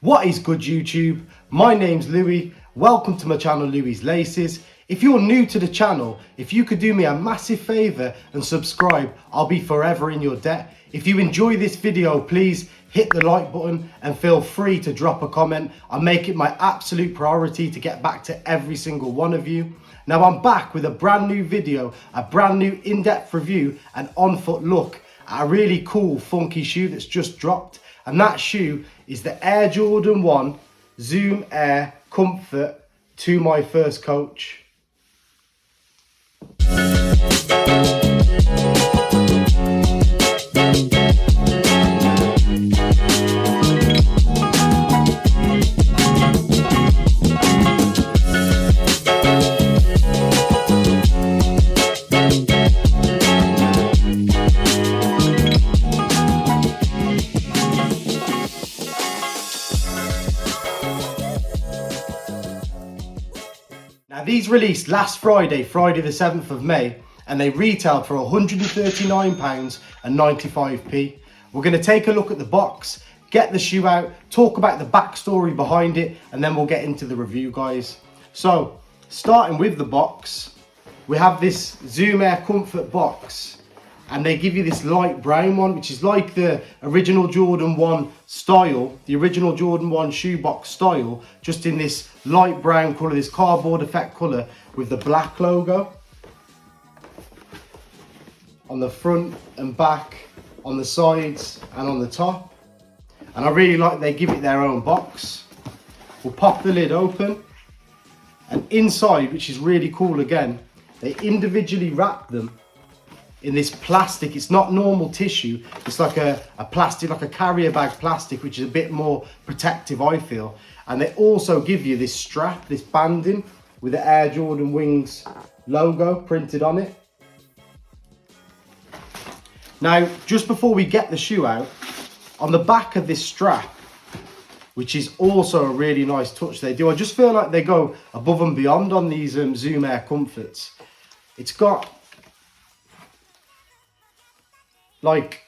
What is good, YouTube? My name's Louis. Welcome to my channel, Louis's Laces. If you're new to the channel, if you could do me a massive favour and subscribe, I'll be forever in your debt. If you enjoy this video, please hit the like button and feel free to drop a comment. I make it my absolute priority to get back to every single one of you. Now I'm back with a brand new video, a brand new in-depth review and on-foot look at a really cool, funky shoe that's just dropped. And that shoe is the Air Jordan 1 Zoom Air Comfort to my first coach. Now these released last Friday, Friday the 7th of May, and they retailed for £139.95. We're going to take a look at the box, get the shoe out, talk about the backstory behind it, and then we'll get into the review, guys. So, starting with the box, we have this Zoom Air Comfort box, and they give you this light brown one, which is like the original Jordan 1 style, the original Jordan 1 shoebox style, just in this light brown colour, this cardboard effect colour with the black logo on the front and back, on the sides and on the top. And I really like they give it their own box. We'll pop the lid open, and inside, which is really cool again, they individually wrap them in this plastic. It's not normal tissue, it's like a plastic, like a carrier bag plastic, which is a bit more protective, I feel. And they also give you this strap, this banding with the Air Jordan Wings logo printed on it. Now, just before we get the shoe out, on the back of this strap, which is also a really nice touch they do, I just feel like they go above and beyond on these Zoom Air Comforts. It's got like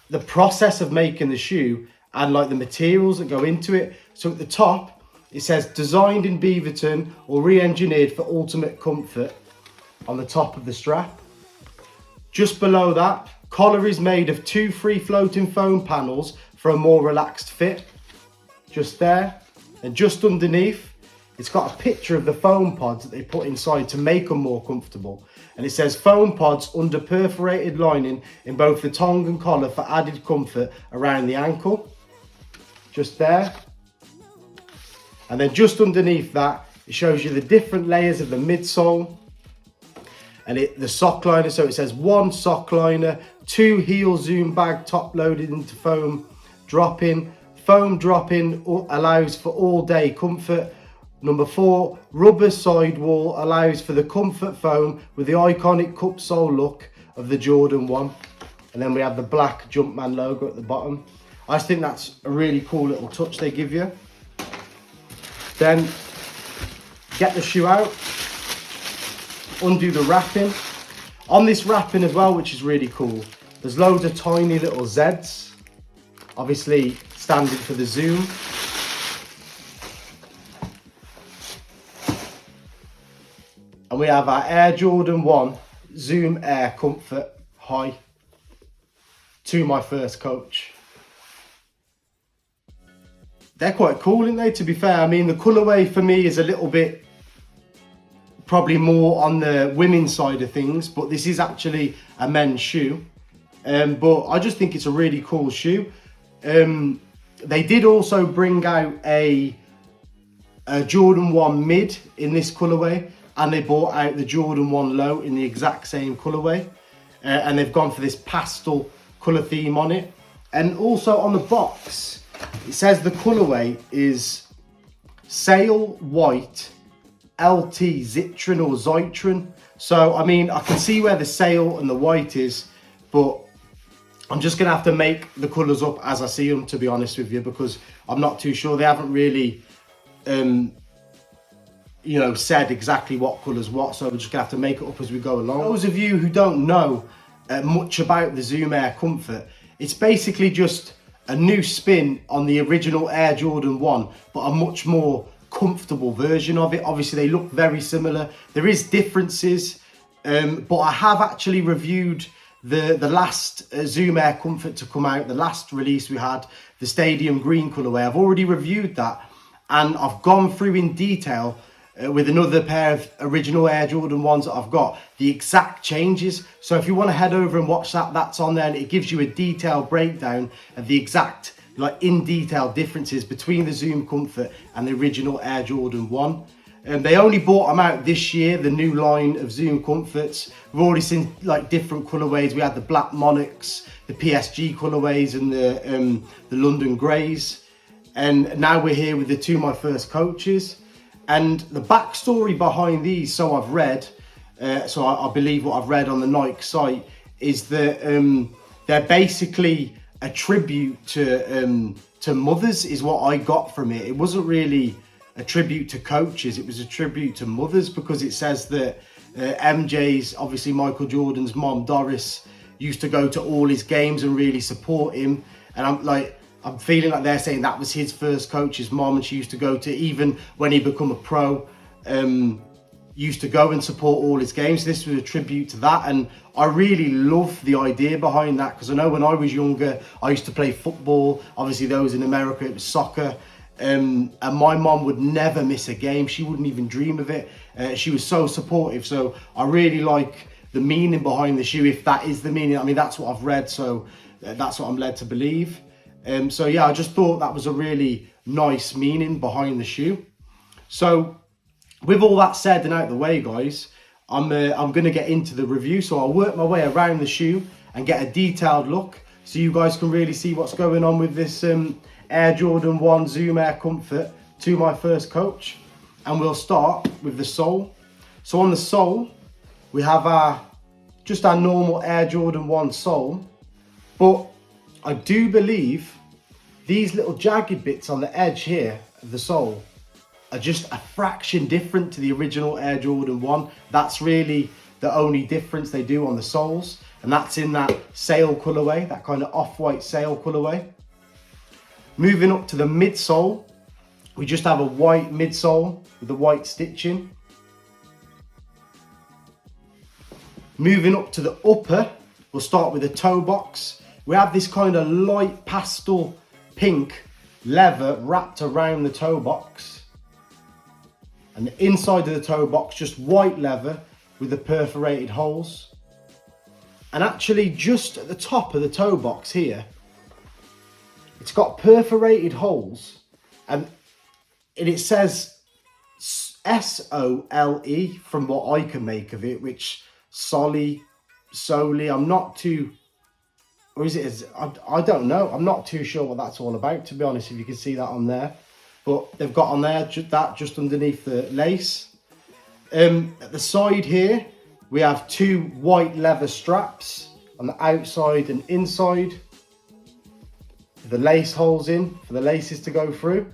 the process of making the shoe and like the materials that go into it. So at the top it says designed in Beaverton or re-engineered for ultimate comfort on the top of the strap. Just below that, collar is made of 2 free floating foam panels for a more relaxed fit. Just there. And just underneath, it's got a picture of the foam pods that they put inside to make them more comfortable. And it says foam pods under perforated lining in both the tongue and collar for added comfort around the ankle. Just there. And then just underneath that, it shows you the different layers of the midsole and the sock liner. So it says 1 sock liner, 2 heel zoom bag top loaded into foam drop-in. Foam drop-in allows for all day comfort. Number 4, rubber sidewall allows for the comfort foam with the iconic cup sole look of the Jordan 1. And then we have the black Jumpman logo at the bottom. I just think that's a really cool little touch they give you. Then get the shoe out, undo the wrapping. On this wrapping as well, which is really cool, there's loads of tiny little Zs, obviously standing for the Zoom. And we have our Air Jordan 1 Zoom Air Comfort High to my first coach. They're quite cool, aren't they, to be fair? I mean, the colourway for me is a little bit probably more on the women's side of things, but this is actually a men's shoe. But I just think it's a really cool shoe. They did also bring out a Jordan 1 mid in this colourway, and they brought out the Jordan 1 low in the exact same colourway, and they've gone for this pastel colour theme on it. And also on the box it says the colourway is Sail White LT Zitron or Zitron. So I mean, I can see where the sail and the white is, but I'm just gonna have to make the colours up as I see them, to be honest with you, because I'm not too sure. They haven't really you know, said exactly what colours what, so we're just gonna have to make it up as we go along. Those of you who don't know much about the Zoom Air Comfort, it's basically just a new spin on the original Air Jordan 1, but a much more comfortable version of it. Obviously, they look very similar. There is differences, but I have actually reviewed the last Zoom Air Comfort to come out, the last release we had, the Stadium Green colourway. I've already reviewed that, and I've gone through in detail with another pair of original Air Jordan 1s that I've got, the exact changes. So if you want to head over and watch that, that's on there, and it gives you a detailed breakdown of the exact, like in detail differences between the Zoom Comfort and the original Air Jordan 1. They only brought them out this year, the new line of Zoom Comforts. We've already seen like different colourways. We had the Black Monarchs, the PSG colourways, and the London Greys. And now we're here with the two My First Coaches. And the backstory behind these, so I've read, so I believe what I've read on the Nike site, is that they're basically a tribute to mothers, is what I got from it. It wasn't really a tribute to coaches, it was a tribute to mothers, because it says that MJ's, obviously Michael Jordan's mom, Doris, used to go to all his games and really support him. And I'm feeling like they're saying that was his first coach, his mom, and she used to go to, even when he become a pro, used to go and support all his games. This was a tribute to that, and I really love the idea behind that, because I know when I was younger, I used to play football. Obviously those in America, it was soccer. And my mom would never miss a game. She wouldn't even dream of it. She was so supportive. So I really like the meaning behind the shoe, if that is the meaning. I mean, that's what I've read, so that's what I'm led to believe. So yeah, I just thought that was a really nice meaning behind the shoe. So with all that said and out the way, guys, I'm going to get into the review. So I'll work my way around the shoe and get a detailed look, so you guys can really see what's going on with this Air Jordan 1 Zoom Air Comfort to My First Coach. And we'll start with the sole. So on the sole, we have just our normal Air Jordan 1 sole, but I do believe these little jagged bits on the edge here of the sole are just a fraction different to the original Air Jordan 1. That's really the only difference they do on the soles, and that's in that sail colourway, that kind of off-white sail colourway. Moving up to the midsole, we just have a white midsole with the white stitching. Moving up to the upper, we'll start with the toe box. We have this kind of light pastel pink leather wrapped around the toe box. And the inside of the toe box, just white leather with the perforated holes. And actually just at the top of the toe box here, it's got perforated holes, and it says S-O-L-E from what I can make of it, which solely, I'm not too, or is it, I don't know, I'm not too sure what that's all about, to be honest, if you can see that on there. But they've got on there that just underneath the lace. At the side here, we have two white leather straps on the outside and inside, the lace holes in for the laces to go through.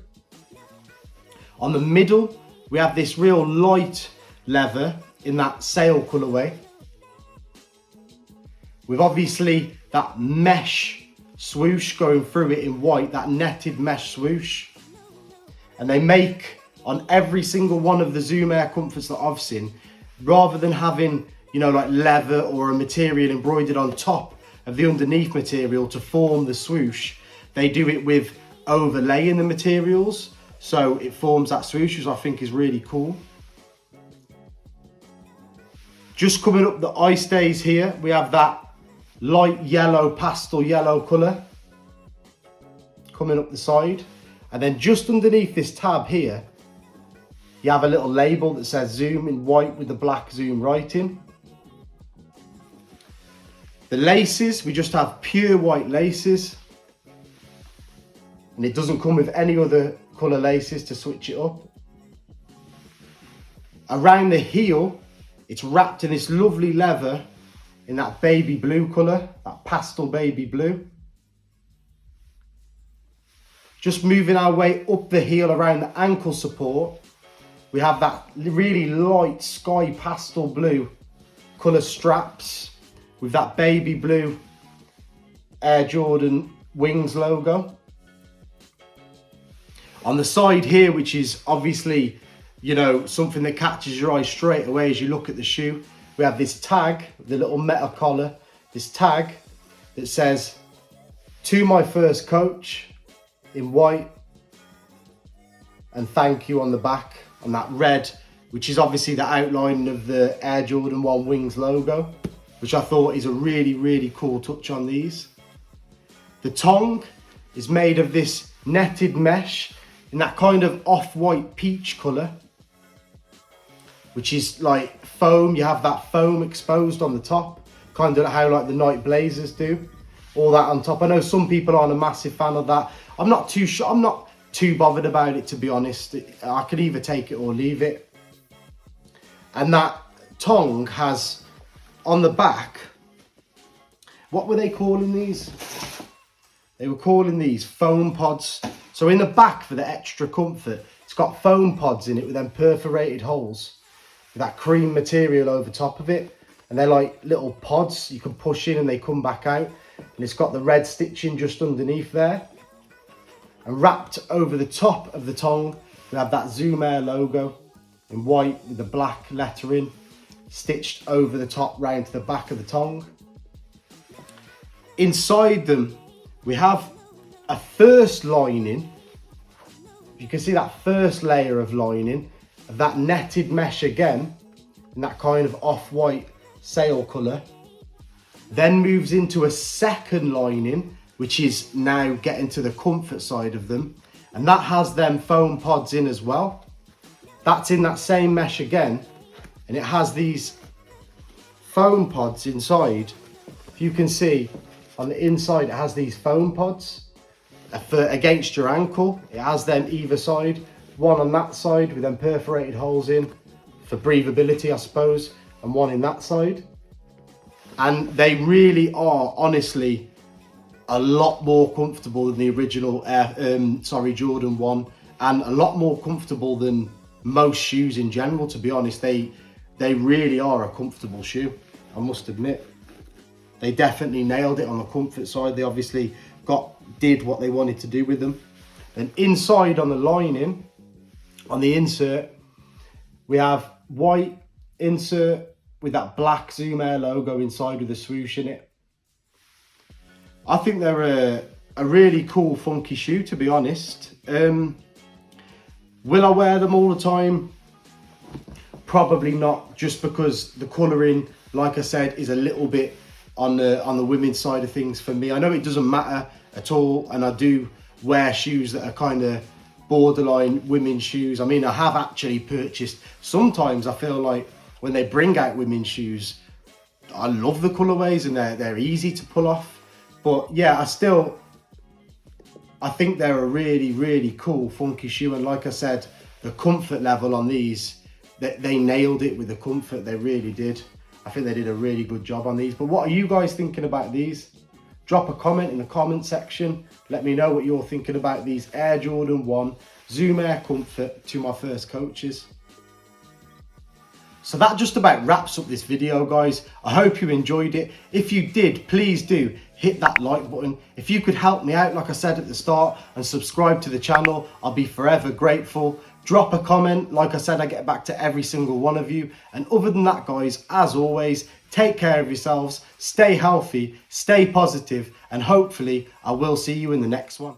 On the middle, we have this real light leather in that sail colourway, with obviously that mesh swoosh going through it in white, that netted mesh swoosh. And they make, on every single one of the Zoom Air Comforts that I've seen, rather than having, you know, like leather or a material embroidered on top of the underneath material to form the swoosh, they do it with overlaying the materials, so it forms that swoosh, which I think is really cool. Just coming up the eye stays here, we have that light yellow, pastel yellow colour coming up the side. And then just underneath this tab here, you have a little label that says Zoom in white with the black Zoom writing. The laces, we just have pure white laces. And it doesn't come with any other colour laces to switch it up. Around the heel, it's wrapped in this lovely leather in that baby blue colour, that pastel baby blue. Just moving our way up the heel around the ankle support, we have that really light sky pastel blue colour straps with that baby blue Air Jordan Wings logo. On the side here, which is obviously, you know, something that catches your eye straight away as you look at the shoe, we have this tag, the little metal collar, this tag that says, "To my first coach," in white, and "thank you" on the back, on that red, which is obviously the outline of the Air Jordan 1 Wings logo, which I thought is a really, really cool touch on these. The tongue is made of this netted mesh in that kind of off-white peach colour, which is like foam. You have that foam exposed on the top, kind of how like the Night Blazers do. All that on top. I know some people aren't a massive fan of that. I'm not too sure. I'm not too bothered about it, to be honest. I could either take it or leave it. And that tongue has on the back, what were they calling these? They were calling these foam pods. So in the back, for the extra comfort, it's got foam pods in it with them perforated holes with that cream material over top of it. And they're like little pods you can push in and they come back out. And it's got the red stitching just underneath there. And wrapped over the top of the tongue, we have that Zoom Air logo in white with the black lettering stitched over the top round to the back of the tongue. Inside them, we have a first lining. You can see that first layer of lining, of that netted mesh again, in that kind of off-white sail colour. Then moves into a second lining, which is now getting to the comfort side of them. And that has them foam pods in as well. That's in that same mesh again. And it has these foam pods inside. If you can see, on the inside, it has these foam pods for against your ankle. It has them either side, one on that side with them perforated holes in for breathability, I suppose, and one in that side. And they really are, honestly, a lot more comfortable than the original Jordan 1, and a lot more comfortable than most shoes in general, to be honest. They really are a comfortable shoe, I must admit. They definitely nailed it on the comfort side. They obviously did what they wanted to do with them. And inside on the lining, on the insert, we have white insert with that black Zoom Air logo inside with a swoosh in it. I think they're a really cool, funky shoe, to be honest. Will I wear them all the time? Probably not, just because the colouring, like I said, is a little bit on the women's side of things for me. I know it doesn't matter at all, and I do wear shoes that are kind of borderline women's shoes. I mean, I have actually purchased, sometimes I feel like when they bring out women's shoes, I love the colourways and they're easy to pull off. But yeah, I think they're a really, really cool, funky shoe. And like I said, the comfort level on these, they nailed it with the comfort. They really did. I think they did a really good job on these. But what are you guys thinking about these? Drop a comment in the comment section. Let me know what you're thinking about these Air Jordan 1 Zoom Air Comfort to my first coaches. So that just about wraps up this video, guys. I hope you enjoyed it. If you did, please do hit that like button. If you could help me out, like I said at the start, and subscribe to the channel, I'll be forever grateful. Drop a comment. Like I said, I get back to every single one of you. And other than that, guys, as always, take care of yourselves, stay healthy, stay positive, and hopefully I will see you in the next one.